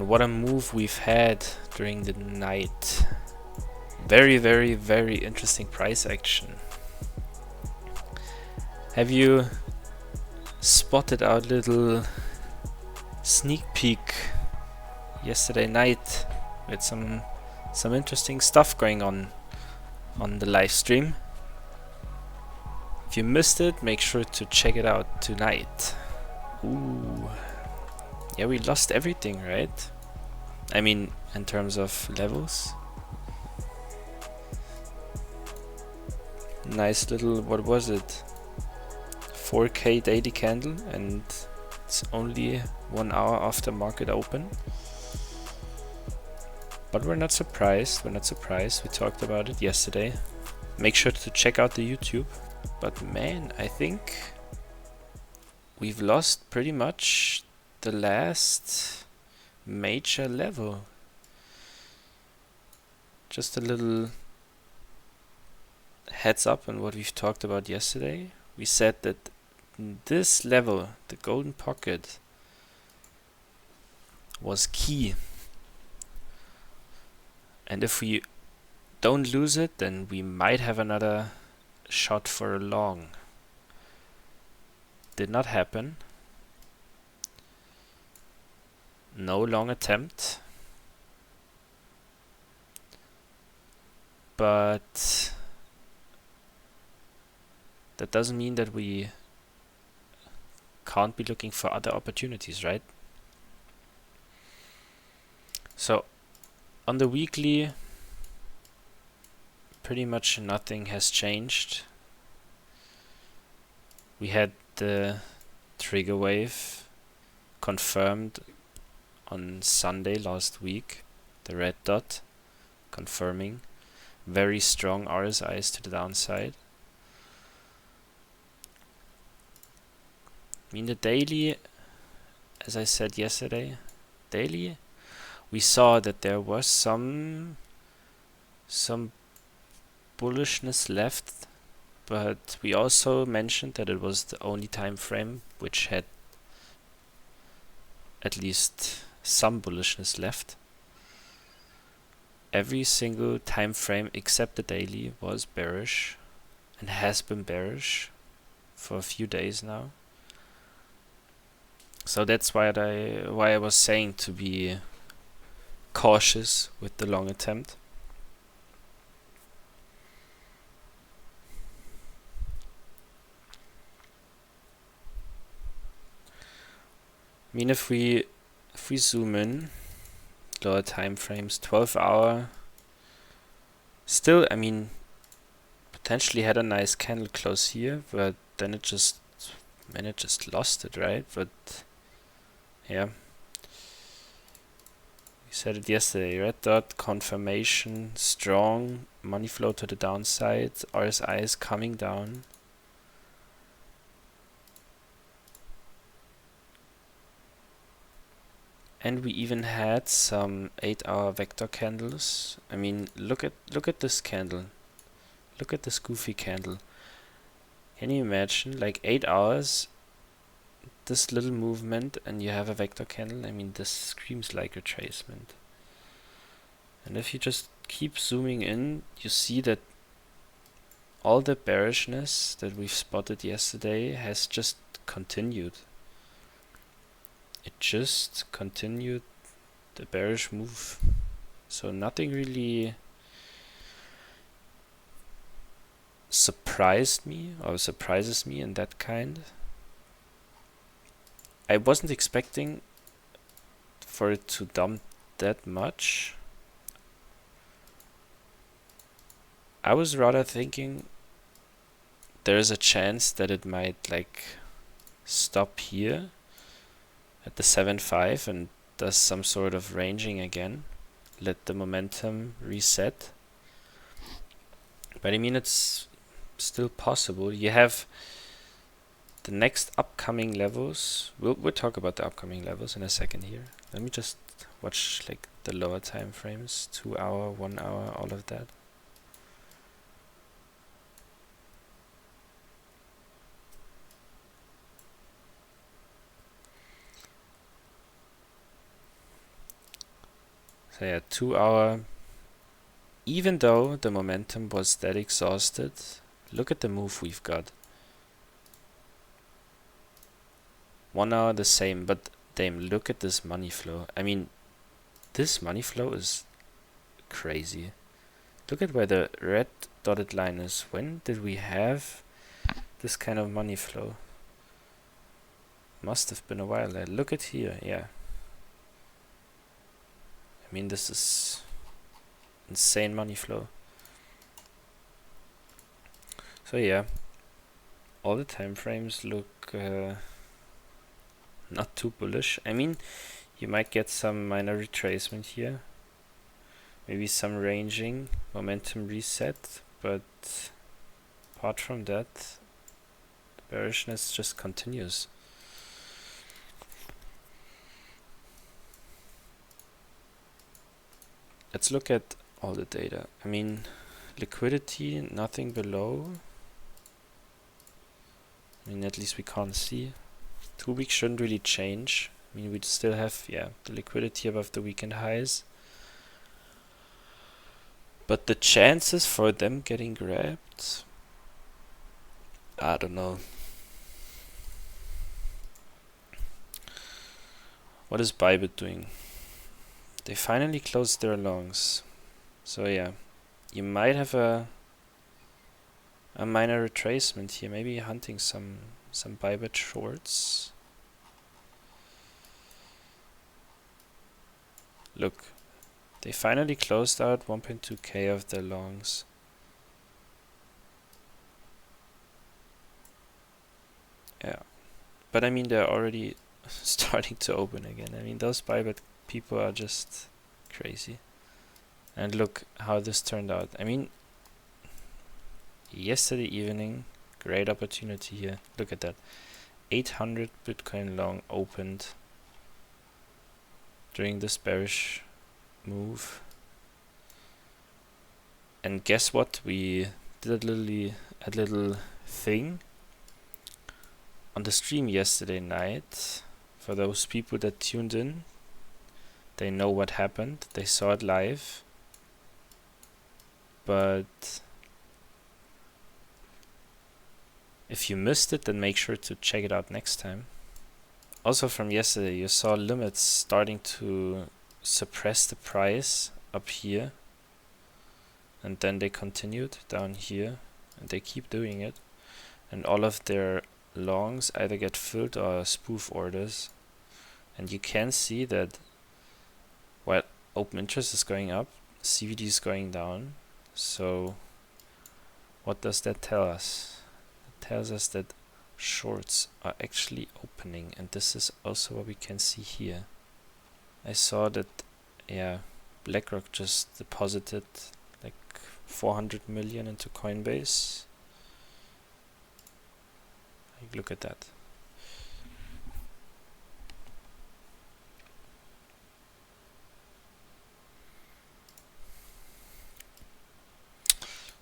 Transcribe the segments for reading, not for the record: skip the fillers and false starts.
what a move we've had during the night. Very, very, very interesting price action. Have you spotted our little sneak peek yesterday night with some interesting stuff going on the live stream? If you missed it, make sure to check it out tonight. Ooh. Yeah, we lost everything, right? I mean, in terms of levels. Nice little, what was it? 4K daily candle, and it's only 1 hour after market open. But we're not surprised, we talked about it yesterday. Make sure to check out the YouTube. But man, I think we've lost pretty much the last major level. Just a little heads up on what we've talked about yesterday. We said that this level, the golden pocket, was key. And if we don't lose it, then we might have another shot for a long. Did not happen. No long attempt. But that doesn't mean that we can't be looking for other opportunities, right? So on the weekly, pretty much nothing has changed. We had the trigger wave confirmed on Sunday last week, the red dot confirming very strong RSIs to the downside. I mean, the daily, as I said yesterday, daily, we saw that there was some bullishness left, but we also mentioned that it was the only time frame which had at least some bullishness left. Every single time frame except the daily was bearish and has been bearish for a few days now. So that's why I was saying to be cautious with the long attempt. I mean, if we zoom in, lower time frames, 12-hour, still, I mean, potentially had a nice candle close here, but then it just lost it, right? But yeah, we said it yesterday, red dot confirmation, strong money flow to the downside, RSI is coming down. And we even had some 8-hour vector candles. I mean, look at this candle. Look at this goofy candle. Can you imagine, like 8 hours, this little movement, and you have a vector candle? I mean, this screams like retracement. And if you just keep zooming in, you see that all the bearishness that we've spotted yesterday has just continued. It just continued the bearish move. So nothing really surprised me or surprises me in that kind. I wasn't expecting for it to dump that much. I was rather thinking there is a chance that it might like stop here at the 7.5 and does some sort of ranging again, let the momentum reset. But I mean, it's still possible. You have the next upcoming levels. We'll talk about the upcoming levels in a second here. Let me just watch like the lower time frames, 2 hour, 1 hour, all of that. So yeah, 2 hour. Even though the momentum was that exhausted, look at the move we've got. 1 hour the same, but damn, look at this money flow. I mean, this money flow is crazy. Look at where the red dotted line is. When did we have this kind of money flow? Must have been a while there. Look at here, yeah. I mean, this is insane money flow. So yeah, all the time frames look not too bullish. I mean, you might get some minor retracement here, maybe some ranging, momentum reset, but apart from that, the bearishness just continues. Let's look at all the data. I mean, liquidity, nothing below. I mean, at least we can't see. 2 weeks shouldn't really change. I mean, we'd still have, yeah, the liquidity above the weekend highs. But the chances for them getting grabbed, I don't know. What is Bybit doing? They finally closed their longs. So yeah, you might have a minor retracement here, maybe hunting some Bybit shorts. Look, they finally closed out 1.2k of their longs. Yeah, but I mean, they're already starting to open again. I mean, those Bybit people are just crazy. And look how this turned out. I mean, yesterday evening, great opportunity here. Look at that. 800 Bitcoin long opened during this bearish move. And guess what? We did a little thing on the stream yesterday night. For those people that tuned in, they know what happened. They saw it live. But if you missed it, then make sure to check it out next time. Also from yesterday, you saw limits starting to suppress the price up here. And then they continued down here. And they keep doing it. And all of their longs either get filled or spoof orders. And you can see that while open interest is going up, CVD is going down. So what does that tell us? It tells us that shorts are actually opening, and this is also what we can see here. I saw that, yeah, BlackRock just deposited like 400 million into Coinbase. Like, look at that.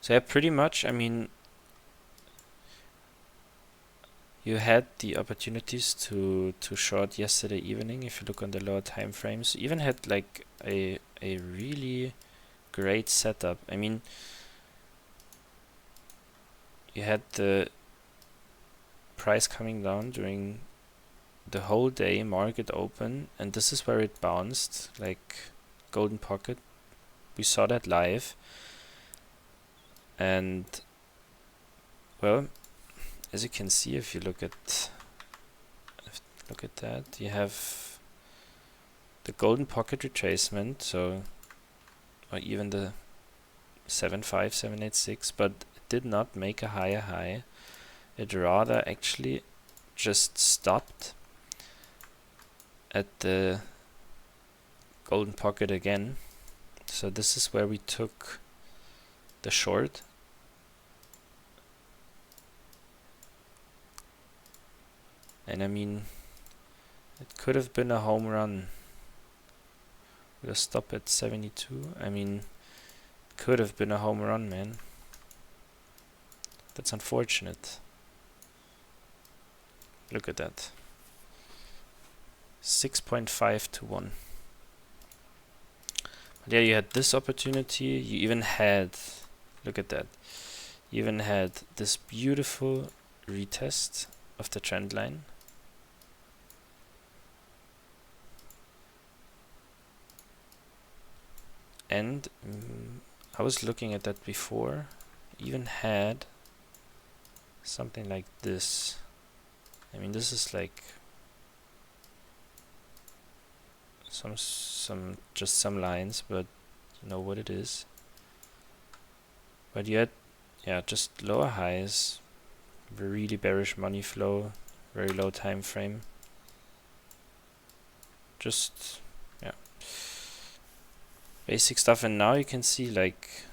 So yeah, pretty much, I mean, you had the opportunities to short yesterday evening. If you look on the lower time frames, you even had like a really great setup. I mean, you had the price coming down during the whole day, market open, and this is where it bounced like golden pocket. We saw that live. And well, as you can see, if you look at that, you have the golden pocket retracement, so or even the 75786, but it did not make a higher high. It rather actually just stopped at the golden pocket again. So this is where we took the short. And I mean, it could have been a home run with a stop at 72. I mean, it could have been a home run, man. That's unfortunate. Look at that. 6.5 to 1. Yeah, you had this opportunity. You even had, look at that. You even had this beautiful retest of the trend line. And I was looking at that before. Even had something like this. I mean, this is like just some lines, but you know what it is. But you had, yeah, just lower highs, really bearish money flow, very low time frame. Just, yeah, basic stuff. And now you can see like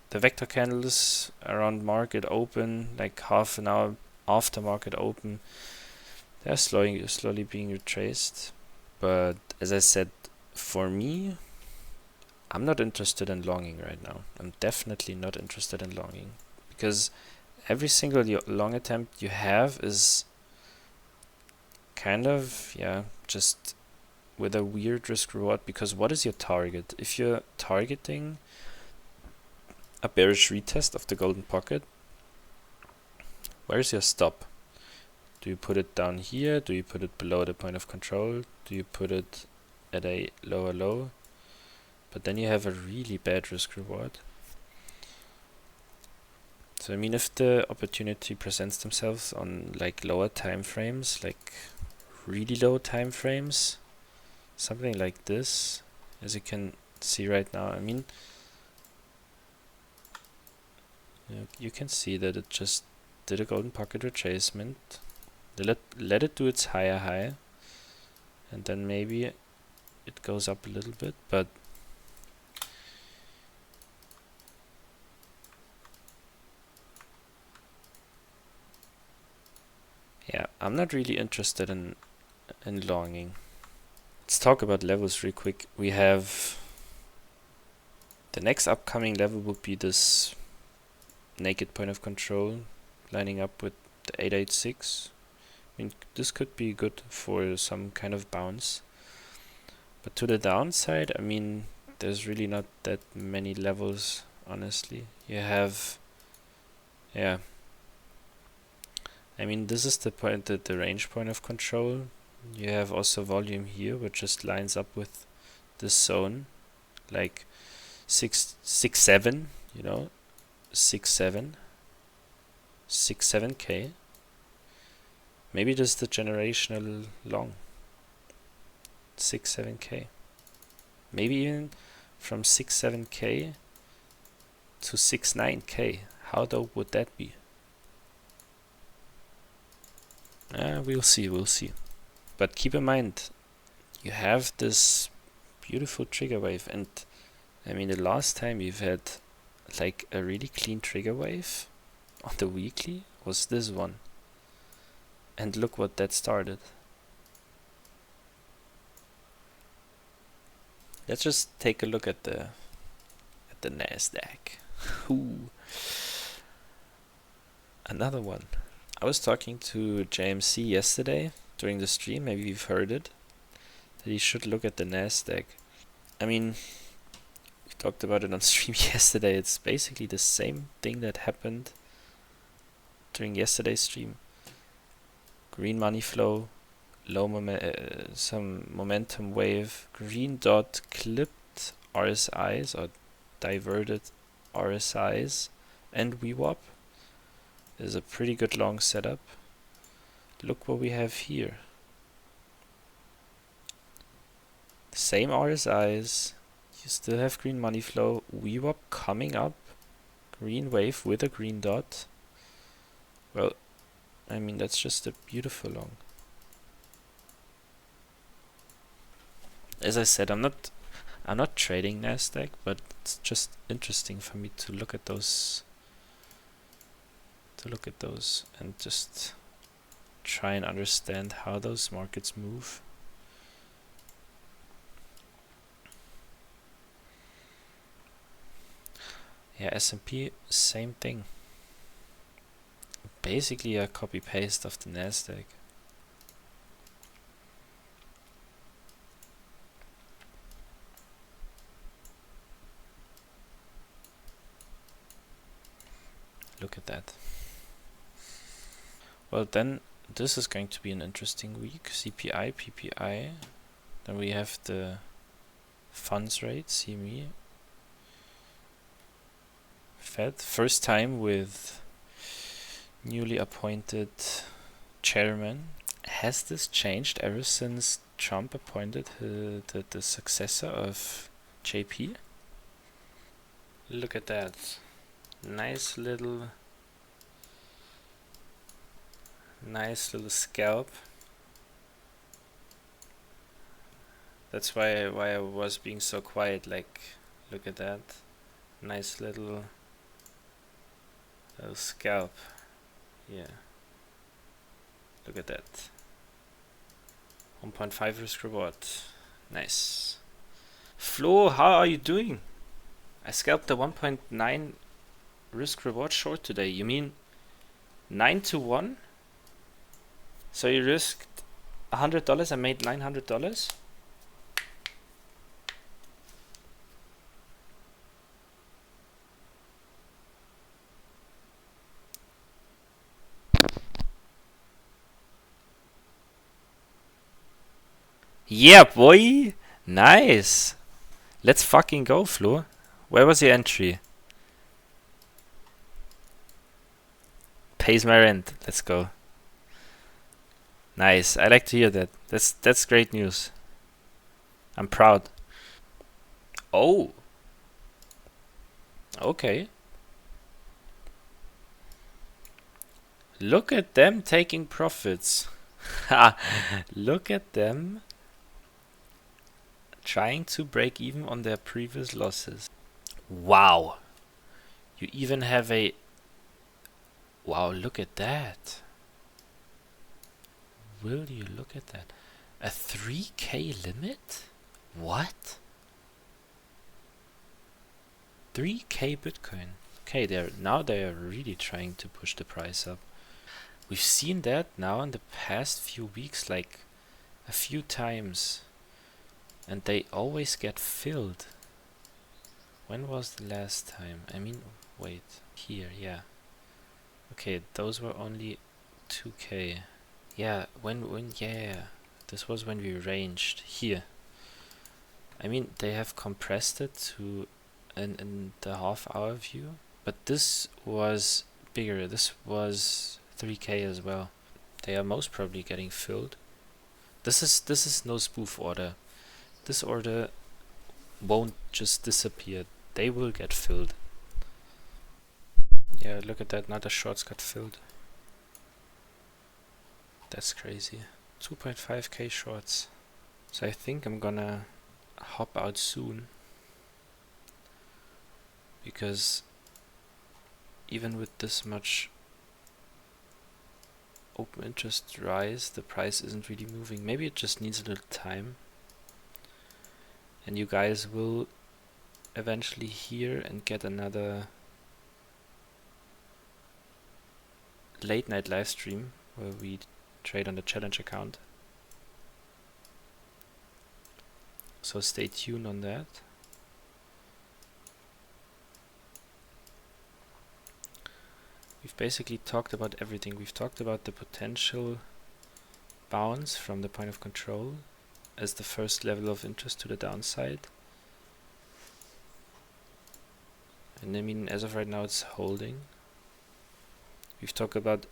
the vector candles around market open, like half an hour after market open, they're slowly being retraced. But as I said, for me, I'm not interested in longing right now. I'm definitely not interested in longing, because every single long attempt you have is kind of, yeah, just with a weird risk reward. Because what is your target? If you're targeting a bearish retest of the golden pocket, where's your stop? Do you put it down here? Do you put it below the point of control? Do you put it at a lower low? But then you have a really bad risk reward. So I mean, if the opportunity presents themselves on like lower time frames, like really low time frames, something like this, as you can see right now, I mean, you can see that it just did a golden pocket retracement. Let it do its higher high, and then maybe it goes up a little bit, but yeah, I'm not really interested in longing. Let's talk about levels real quick. We have the next upcoming level would be this naked point of control lining up with the 886. I mean, this could be good for some kind of bounce. But to the downside, I mean, there's really not that many levels, honestly. You have, yeah. I mean, this is the point, the range point of control. You have also volume here, which just lines up with this zone, like 6.7, you know, 6.7, 6.7k. Maybe this is the generational long, 6.7k. Maybe even from 6.7k to 6.9k. How dope would that be? We'll see. But keep in mind, you have this beautiful trigger wave, and I mean, the last time you've had like a really clean trigger wave on the weekly was this one. And look what that started. Let's just take a look at the NASDAQ. Ooh. Another one. I was talking to JMC yesterday during the stream, maybe you've heard it, that he should look at the NASDAQ. I mean, we talked about it on stream yesterday. It's basically the same thing that happened during yesterday's stream. Green money flow, some momentum wave, green dot clipped RSIs or diverted RSIs, and VWAP is a pretty good long setup. Look what we have here. Same RSIs, you still have green money flow, VWAP coming up, green wave with a green dot. Well, I mean, that's just a beautiful long. As I said, I'm not trading NASDAQ, but it's just interesting for me to look at those and just try and understand how those markets move. Yeah, S&P, same thing. Basically a copy-paste of the NASDAQ. Look at that. Well, then this is going to be an interesting week. CPI, PPI. Then we have the funds rate, CME. Fed. First time with newly appointed chairman. Has this changed ever since Trump appointed the successor of JP? Look at that. Nice little scalp. That's why I was being so quiet. Like, look at that. Nice little scalp. Yeah. Look at that. 1.5 risk reward. Nice. Flo, how are you doing? I scalped the 1.9 risk reward short today. You mean 9 to 1? So you risked $100 and made $900? Yeah, boy! Nice! Let's fucking go, Flo. Where was your entry? Pays my rent. Let's go. Nice. I like to hear that. That's great news. I'm proud. Oh. Okay. Look at them taking profits. Look at them trying to break even on their previous losses. Wow. You even have a... Wow, look at that. Will you look at that? A 3k limit? What? 3k Bitcoin. Okay, now they are really trying to push the price up. We've seen that now in the past few weeks, like a few times. And they always get filled. When was the last time? I mean, wait, here, yeah. Okay, those were only 2k. Yeah, yeah. This was when we ranged here. I mean, they have compressed it to in the half-hour view, but this was bigger. This was 3k as well. They are most probably getting filled. This is no spoof order. This order won't just disappear. They will get filled. Yeah, look at that. Now the shorts got filled. That's crazy. 2.5k shorts. So I think I'm gonna hop out soon. Because even with this much open interest rise, the price isn't really moving. Maybe it just needs a little time. And you guys will eventually hear and get another late night live stream where we trade on the challenge account. So stay tuned on that. We've basically talked about everything. We've talked about the potential bounce from the point of control as the first level of interest to the downside. And I mean, as of right now, it's holding. We've talked about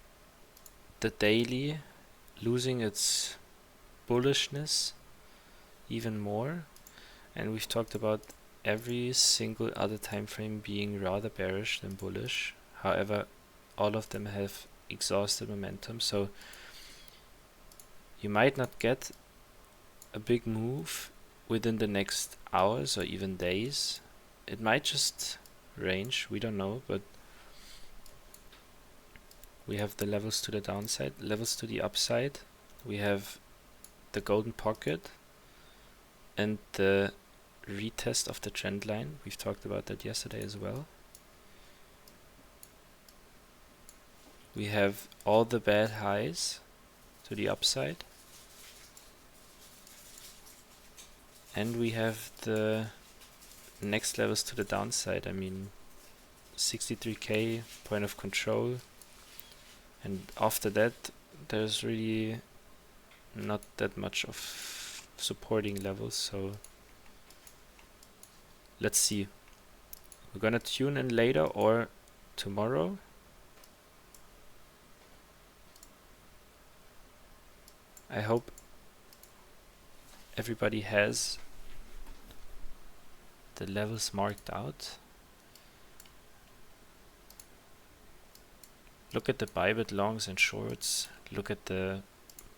the daily losing its bullishness even more. And we've talked about every single other time frame being rather bearish than bullish. However, all of them have exhausted momentum, so you might not get a big move within the next hours or even days. It might just range, we don't know, but we have the levels to the downside, levels to the upside. We have the golden pocket and the retest of the trend line. We've talked about that yesterday as well. We have all the bad highs to the upside. And we have the next levels to the downside. I mean, 63k point of control, and after that there's really not that much of supporting levels, so let's see. We're gonna tune in later or tomorrow. I hope everybody has the levels marked out. Look at the Bybit longs and shorts. Look at the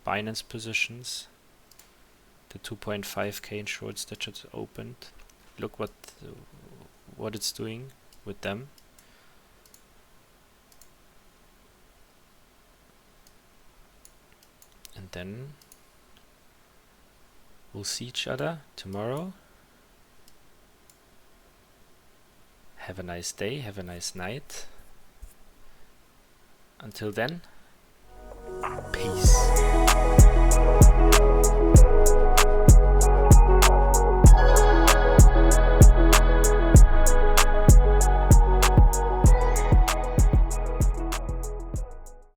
Binance positions. The 2.5k in shorts that just opened. Look what it's doing with them. And then we'll see each other tomorrow. Have a nice day, have a nice night. Until then, peace.